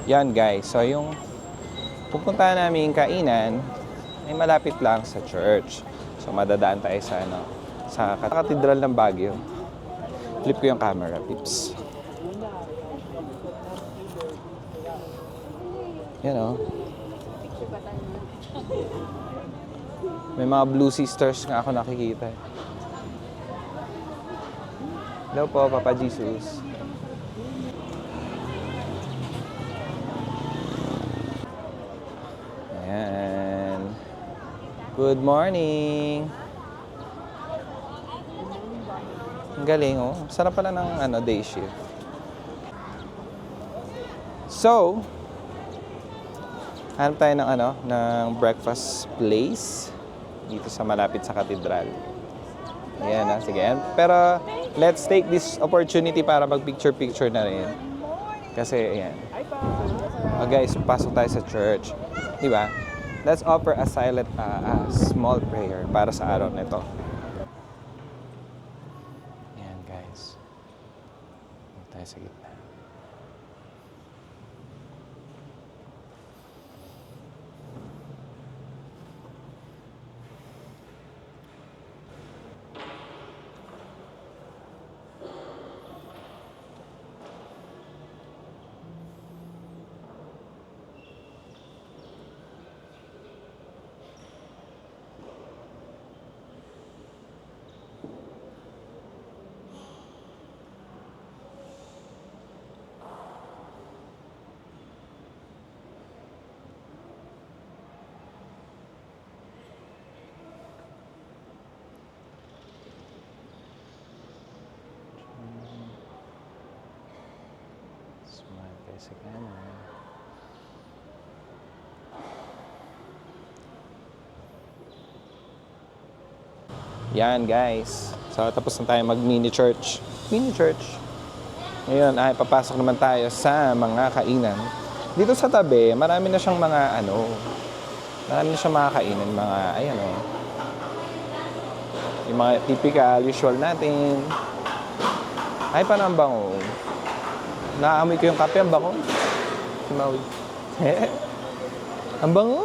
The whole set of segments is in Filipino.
Yan guys, so yung pupuntahan namin kainan ay malapit lang sa church. So madadaan tayo sa sa Katedral ng Baguio. Flip ko yung camera, pips. Yan o. May mga Blue Sisters nga ako nakikita. Hello po, Papa Jesus. Ayan. Good morning. Ang galing, oh. Sarap pala ng day shift. So, hanap tayo ng breakfast place dito sa malapit sa katedral. Ayan, sige. Pero, let's take this opportunity para mag-picture-picture na rin. Kasi, ayan. Oh, guys, pasok tayo sa church. Diba? Let's offer a silent, small prayer para sa araw na ito. Ayan, guys. Dito tayo sa gitna. Sa kanan. Yan guys. So tapos na tayo mag-mini church. Mini church. Ngayon ay papasok naman tayo sa mga kainan. Dito sa tabi, marami na siyang mga marami na siyang mga kainan, mga yung mga typical, usual natin. Ay, parang ang bango. Naamoy ko yung kape, ang bango. Si Maui. Ang bango.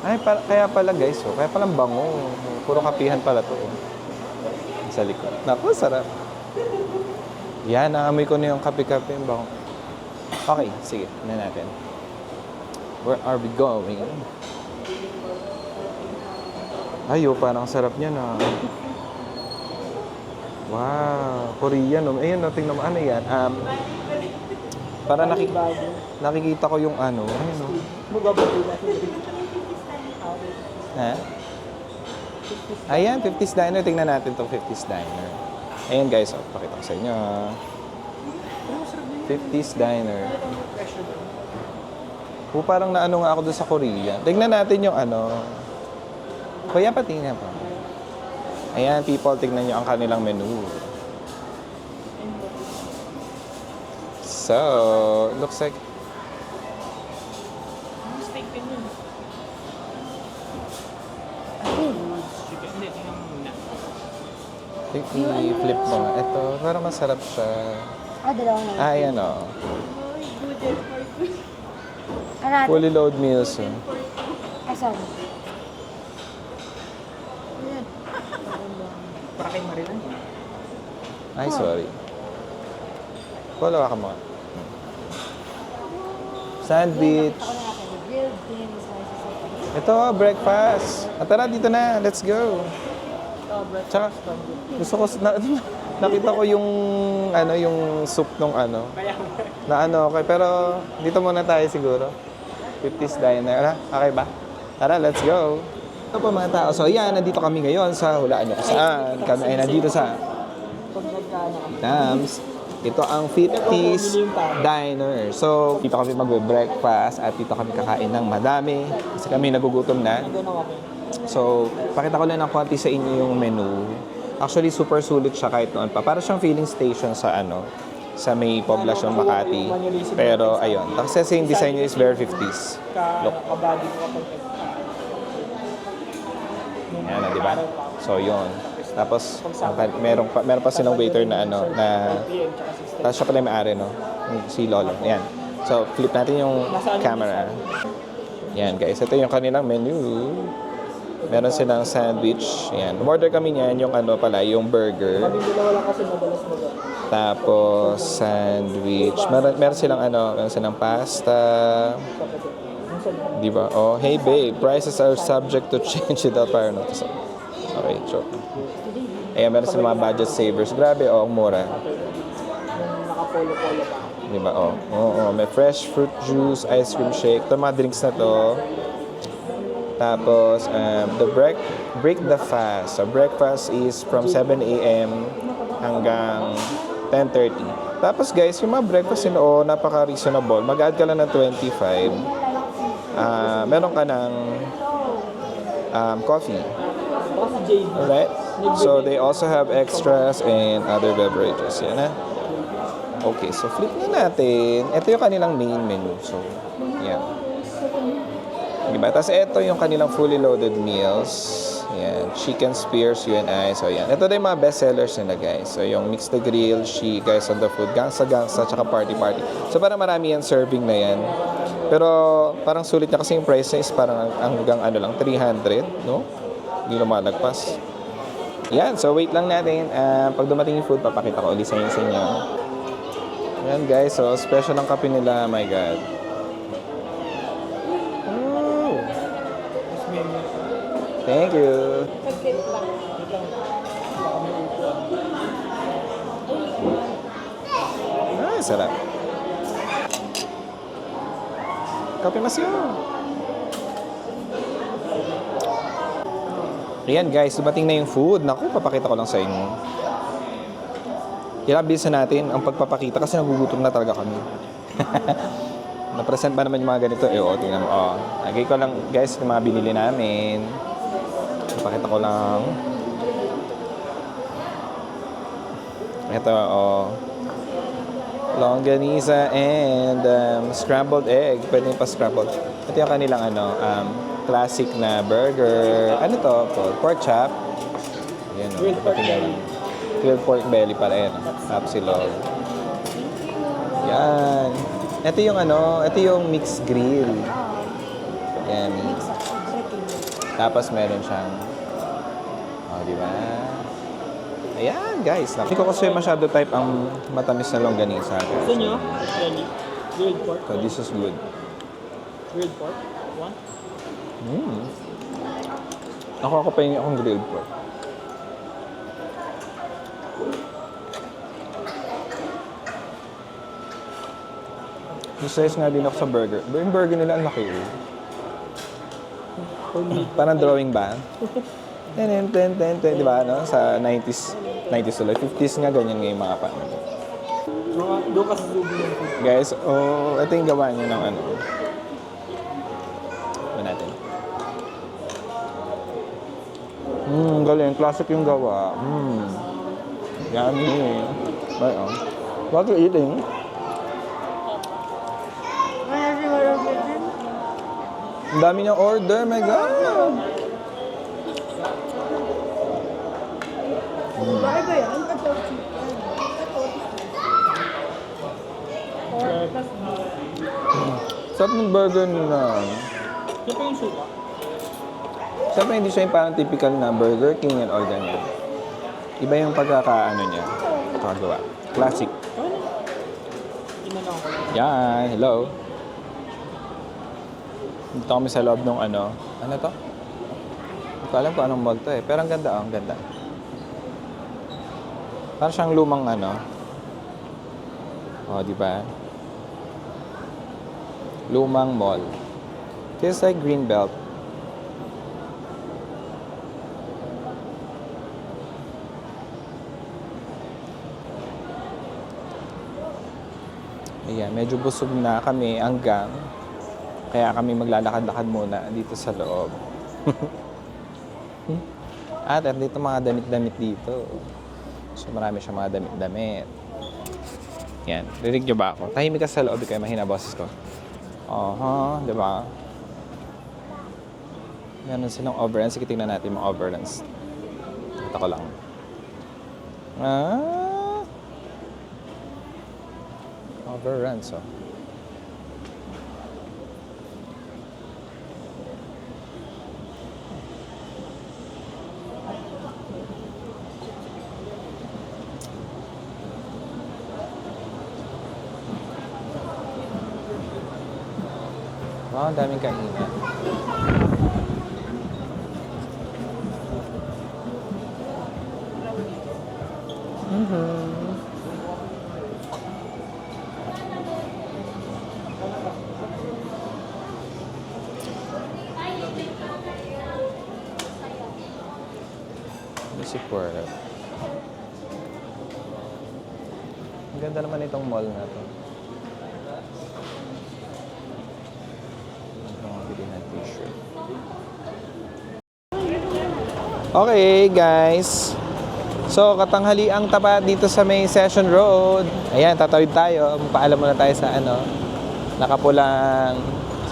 Ay, kaya pala guys, kaya palang bango. Puro kapihan pala to. Sa likod. Naku, sarap. Yan, naamoy ko na yung kape-kape, ang bango. Okay, sige, tignan natin. Where are we going? Ayo, parang sarap niya na. Wow, Korean. Ayun, tingnan mo. Ano yan? Para nakikita ko yung Ayun, Ha? Ayan, 50s Diner. Tingnan natin itong 50s Diner. Ayan guys, pakita ko sa inyo. 50s Diner. Parang naano nga ako doon sa Korea. Tingnan natin yung Kuya, patingin pa. Ayan, people, tignan nyo ang kanilang menu. So, looks like... I-flip mo nga. Ito, parang masarap siya. Dalawang na. Ayan o. Fully load meals. Asan? Para kay Marilan. Ay, sorry. Follow ka mo. Sandwich. Ito, breakfast. Tara, dito na. Let's go. Tsaka, gusto ko, nakita ko yung, yung soup nung okay. Pero, dito muna tayo siguro. 50s Diner. Okay ba? Tara, let's go. Ito po mga tao. So, yan, nandito kami ngayon sa hulaan nyo kung saan. Kami ay nandito sa Tams. Ito ang 50s Diner. So, dito kami mag-breakfast at dito kami kakain ng madami kasi kami nagugutom na. So, pakita ko lang ng konti sa inyo yung menu. Actually, super sulit siya kahit noon pa. Para siyang filling station sa sa may poblasyon Makati. Pero, ayun. Kasi yung design nyo is very 50s. Look. Ayan na, di ba? So, yun. Tapos, meron pa silang waiter na ano, na, tapos siya pala yung may-ari, no? Si Lolo. Ayan. So, flip natin yung camera. Ayan, guys. Ito yung kanilang menu. Meron silang sandwich. Ayan. Order kami niyan, yung ano pala, yung burger. Tapos, sandwich. Meron silang ano, meron silang pasta. Di ba? Oh, hey babe, prices are subject to change without prior notice. Okay, joke. Ayan, meron silang mga budget savers. Grabe, oh, ang mura. Di ba? Oh, may fresh fruit juice, ice cream shake. Ito mga drinks na to. Tapos, break the fast. So, breakfast is from 7 a.m. hanggang 10:30. Tapos, guys, yung mga breakfast nila, napaka-reasonable. Mag-add ka lang ng 25. Meron ka ng coffee. Alright? So, they also have extras and other beverages. Yan na. Okay, so flip na natin. Ito yung kanilang main menu. So, yan. Diba? Tapos ito yung kanilang fully loaded meals. Yan. Chicken spears, UNI. So, yan. Ito din yung mga best sellers nila, guys. So, yung mixed the grill, she, guys on the food, gangsa-gangsa, tsaka party-party. So, parang marami yan serving na yan. Pero, parang sulit niya kasi yung price is parang hanggang ano lang, 300, no? Hindi lumalagpas. Yan. So, wait lang natin. Pag dumating yung food, papakita ko ulit sa inyo. Yan, guys. So, special ang kape nila. My God. Thank you. Ay, sarap. Kape mas yun. Ayan guys, dumating na yung food. Naku, papakita ko lang sa inyo. Bilisan natin ang pagpapakita kasi nagugutom na talaga kami. Na-present ba naman yung mga ganito? Tingnan mo. Lagay ko lang guys yung mga binili namin. Pakita ko lang. Ito, longganisa and scrambled egg. Pwede pa scrambled. Ito yung kanilang classic na burger. Ano to? Pork chop. Ayan, grilled pork belly pala yan. Tapsilog. Yan. Ito yung mixed grill. Yan. Tapos meron siyang di ba? Ayan, guys. Hindi ko kasi masyado type ang matamis na longganisa. Gusto nyo? Grilled pork? So, this is good. Grilled pork? One? Ako pa yung akong grilled pork. Size nga din ako sa burger. Yung burger nila ang laki eh. Parang drawing ba? 10, di ba? No? Sa 90s ulit. 50s nga ganyan nga yung mga pan. Doon kasi zubi yung food. Guys, ito yung gawa nyo ng ano. Ito natin. Galing. Classic yung gawa. Yummy. What are you eating? Ang dami niyang order, my God! Bakit ba yan? Sarap ng burger nila. Ito pa yung suka. Siyempre, hindi siya yung parang typical na Burger King and all ganyan. Iba yung pagkakaano niya. Pagkagawa. Classic. Tinanong ko. Yan, hello. Dito kami sa loob ng ano. Ano to? Hindi ko alam kung anong mall to eh. Pero ang ganda, ang ganda. Parang siyang lumang ano. Di ba? Lumang mall. Feels like Greenbelt. Ayan, medyo busog na kami hanggang kaya kami maglalakad-lakad muna dito sa loob. At dito mga damit-damit dito. So marami siyang mga damit-damit. Yan, rinig nyo ba ako? Tahimik ka sa loob, kayo mahina boses ko. Di ba? Meron silang overruns. Sige, tingnan natin mga overruns. Ito ko lang. Ah. Overruns, oh. Wow, ang daming kainan. Music World. Ang ganda naman itong mall na to. Bili ng t-shirt. Okay, guys. So, katanghali ang tapat dito sa may Session Road. Ayan, tatawid tayo. Paalam muna tayo sa nakapulang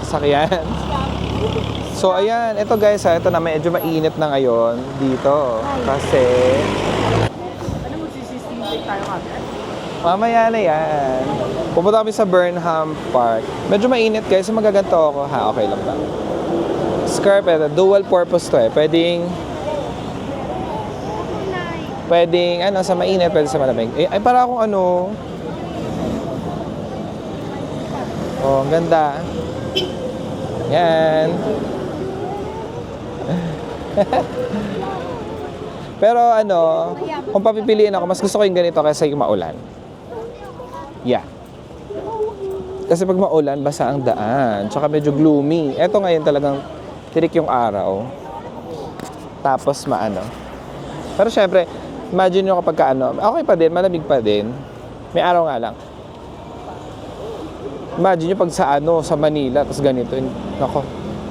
sasakyan. So, ayan. Ito guys, ito na medyo mainit na ngayon dito. Kasi Ano magsisisintay tayo kami? mamaya na yan. Pupunta kami sa Burnham Park. Medyo mainit guys. So, magaganto ako. Ha, okay lang ba? Scarf, dual purpose to eh. Pwedeng, sa mainit, pwede sa malamig. Ay, para akong Oh, ang ganda. Yan. Pero kung papipiliin ako, mas gusto ko yung ganito kaysa yung maulan. Yeah. Kasi pag maulan, basa ang daan. Tsaka medyo gloomy. Eto ngayon talagang tirik yung araw. Tapos Pero syempre, imagine nyo kapag okay pa din, malamig pa din. May araw nga lang. Imagine nyo pag sa Manila, tapos ganito.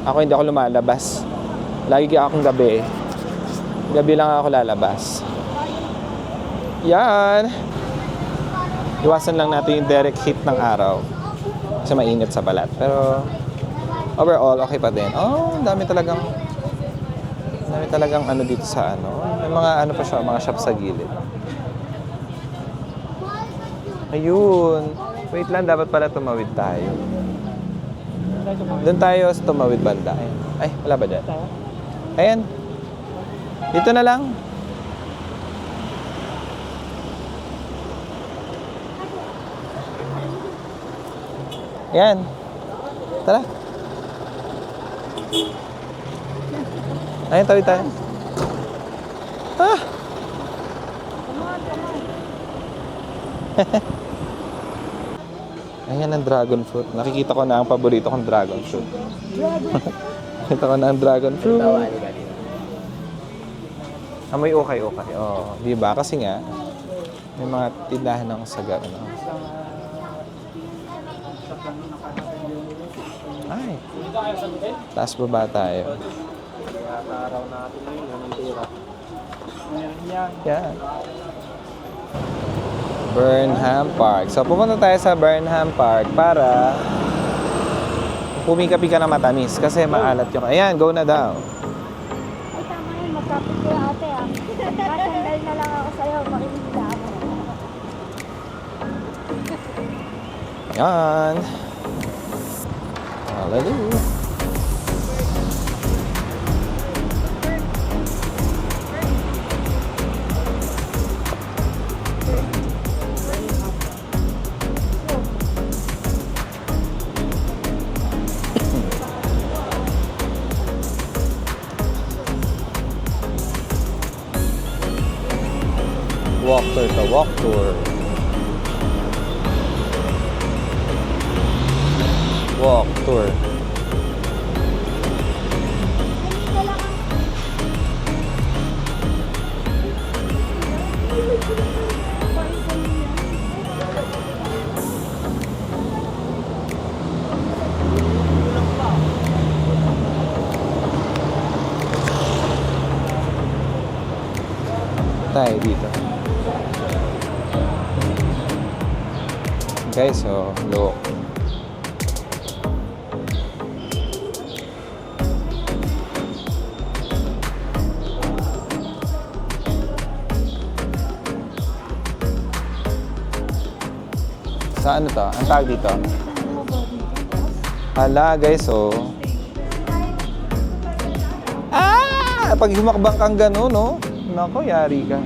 Ako hindi ako lumalabas. Lagi akong gabi. Gabi lang ako lalabas. Yan. Iwasan lang natin yung direct heat ng araw. Kasi mainit sa balat. Pero overall, okay pa din. Oh, dami talagang dito sa May mga pa siya, mga shop sa gilid. Ayun. Wait lang, dapat pala tumawid tayo. Doon tayo sa tumawid banda. Ayan. Ay, wala ba dyan? Ayan. Dito na lang. Ayan. Tara. Ayan, tawid tayo. Ah! Ayan ang dragon fruit. Nakikita ko na ang paborito kong dragon fruit. Nakikita ko na ang dragon fruit. Amoy ukay-ukay. Oh, di ba? Kasi nga, may mga tindahan ng saga. Ay. Taas baba tayo. Araw natin ngayon, anong tira? Yeah. Burnham Park. So, pupunta tayo sa Burnham Park para pumikapi ka ng matamis kasi maalat yung... Ayan, go na daw. Ay, tama yun. Magkapit ko yung ate Masandal na lang ako sa'yo. Makinig ako. Yan. Hallelujah. Walk tour to walk tour. Walk tour. Tayo dito. Okay, so look. Sa ano to? Ang tawag dito? Hala, guys, oh. Ah! Pag humakbang kang gano'n, no? Nako, yari ka.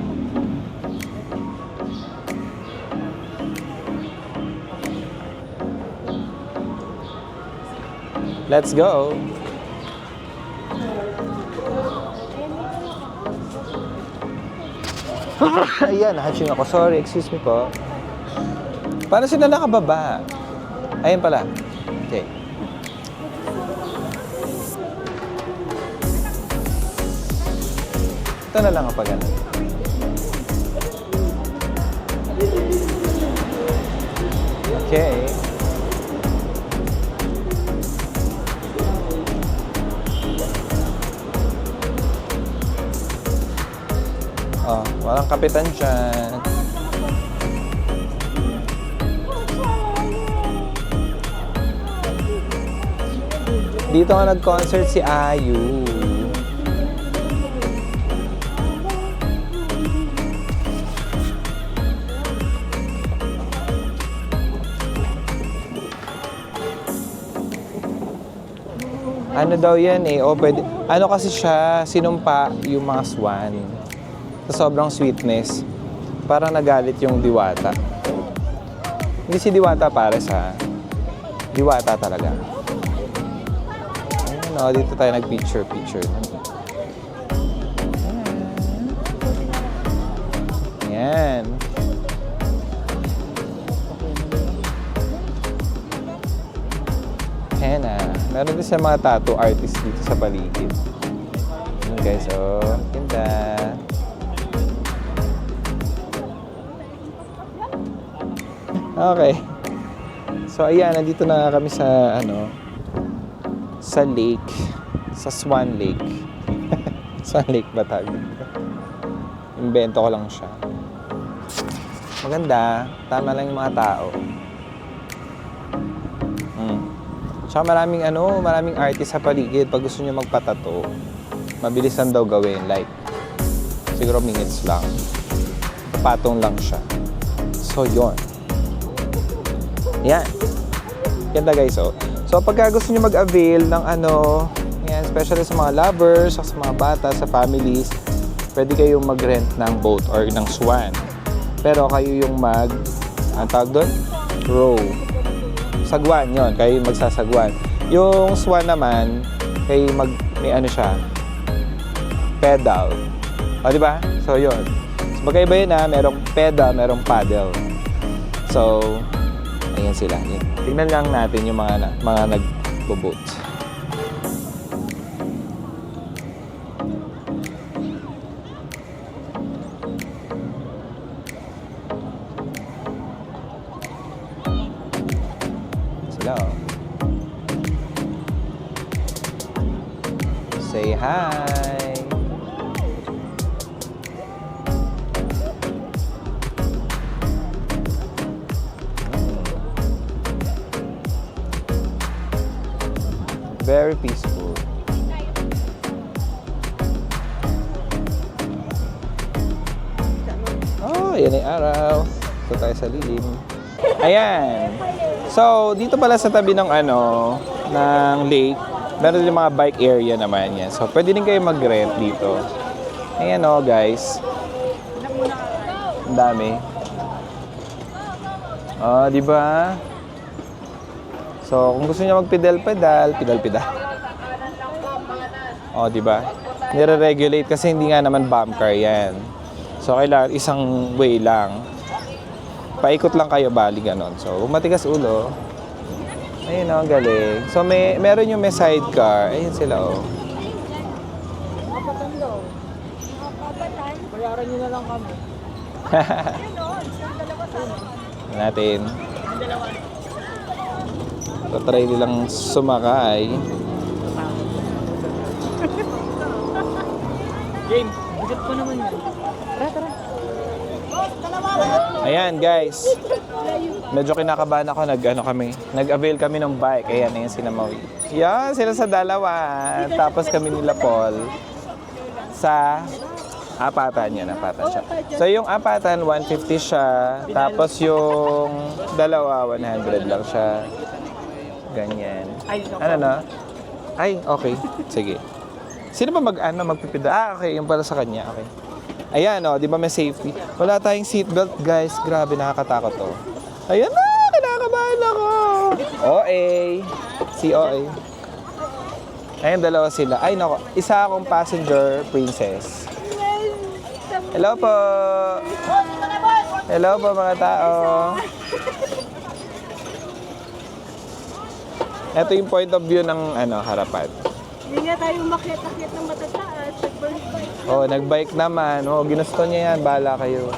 Let's go! Ayan, hatching ako. Sorry, excuse me po. Paano sila nakababa? Ayan pala. Okay. Ito na lang kapag ano. Okay. Oh, walang kapitan dyan. Dito nga nag-concert si Ayu. Ano daw yan eh, o pwede, ano kasi siya, sinumpa yung mga swan. Sa sobrang sweetness, parang nagalit yung diwata. Hindi si diwata pares ha. Diwata talaga. Ayun o, dito tayo nag-picture. Ayan. Ayan na. Meron din sa mga tattoo artist dito sa paligid. Ayan guys, oh. Ganda. Okay. So ayan, nandito na kami sa sa lake, sa Swan Lake. Swan Lake ba tawag dito? Invento ko lang siya. Maganda, tama lang yung mga tao. Tsaka maraming artist sa paligid pag gusto niyo magpatato. Mabilis lang daw gawin, like siguro minutes lang. Patong lang siya. So yon. Yan. Ganda guys, oh. So, pagka gusto nyo mag-avail ng yan, especially sa mga lovers, sa mga bata, sa families, pwede kayong mag-rent ng boat or ng swan. Pero kayo yung ang tawag doon? Row. Sagwan yon, kayo yung magsasagwan. Yung swan naman, kayo may siya, pedal. O, di ba? So, yun. So, magkaiba yun merong pedal, merong paddle. So, ayan sila. Yan. Tingnan lang natin yung mga nagbo-boat. Sila, oh. Say hi! Very peaceful. Oh, yan yung araw. Ito tayo sa lilim. Ayan. So, dito pala sa tabi ng ng lake, meron din mga bike area naman yan. So, pwede din kayo mag-rent dito. Ayan guys. Ang dami. Oh, di ba? So, kung gusto niya mag-pedal-pedal. O, di ba? Nire-regulate kasi hindi nga naman bump car yan. So, kailangan isang way lang. Paikot lang kayo, bali ganon. So, kung matigas ulo, ayun o, galing. So, meron yung may sidecar. Ayun sila, o. Kapatan daw. Bayaran nyo na lang kami. Natin. Tatry nilang sumakay. Game, budget pa naman yan. Tara. Ayan guys. Medyo kinakabahan ako, nag-avail kami ng bike. Ayan sila Maui. Yan, sila sa dalawa. Tapos kami nila Paul sa Apatan yan, apatan siya. So yung apatan, 150 siya. Tapos yung dalawa, 100 lang siya. Ganyan. Ano na? Ay, okay. Sige. Sino ba magpipida? Ah, okay. Yung pala sa kanya. Okay. Ayan, di ba may safety? Wala tayong seatbelt, guys. Grabe, nakakatakot to. Ayan na! Kinakabahan ako! OA. Si OA. Ayan, dalawa sila. Ay, nako. Isa akong passenger princess. Hello po! Hello po, mga tao. Ito yung point of view ng harapan. Hindi nga tayo makiat-akiat ng matataas. Nag-bike. Nag-bike naman. Ginusto niya yan. Bahala kayo.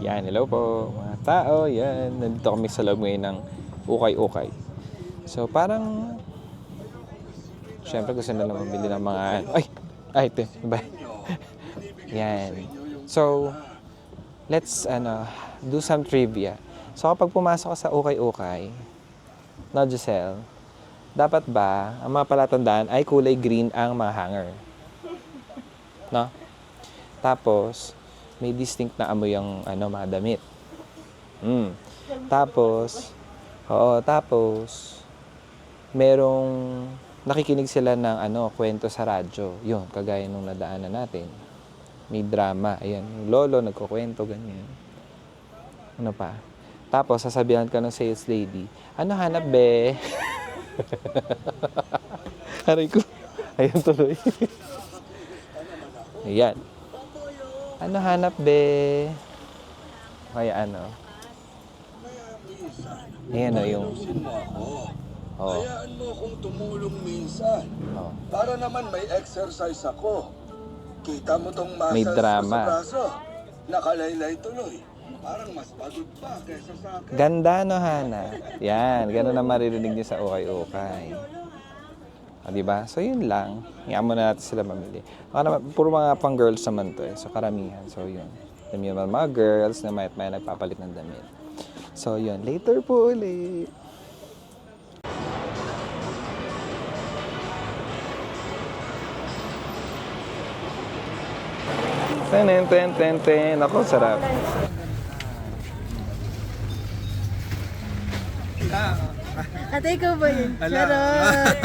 Yan, hello po mga tao. Yan, nandito kami sa loob ngayon ng ukay-ukay. So parang, syempre gusto nila mabili ng mga, ito, ba? Yan. So, let's do some trivia. So kapag pumasok ka sa ukay-ukay, no, Giselle, dapat ba, ang mga palatandaan ay kulay green ang mga hanger? No? Tapos, may distinct na amoy yung mga damit. Tapos merong nakikinig sila ng kwento sa radyo. Yun, kagaya nung nadaanan natin. May drama. Ayan, yung lolo nagkukwento, ganyan. Ano pa? Tapos, sasabihan ka ng sales lady, ano hanap, be? Aray ko. Ayan tuloy. Ayan. Ano hanap, be? Kaya Ayan yung... Hayaan mo akong tumulong minsan. Para naman may exercise ako. Kita mo tong muscles May drama. ko sa braso. Nakalaylay tuloy. Parang mas pagod pa kaysa sa akin. Ganda, no, Hana? Yan, gano'n na maririnig niyo sa ukay-ukay. Diba? So, yun lang. Iyan muna natin sila mamili. Puro mga pang girls naman to So, karamihan. So, yun. Dami naman mga girls na may nagpapalit ng damit. So, yun. Later po ulit. Ten. Ako, sarap. Ate, ikaw ba yun? Charot!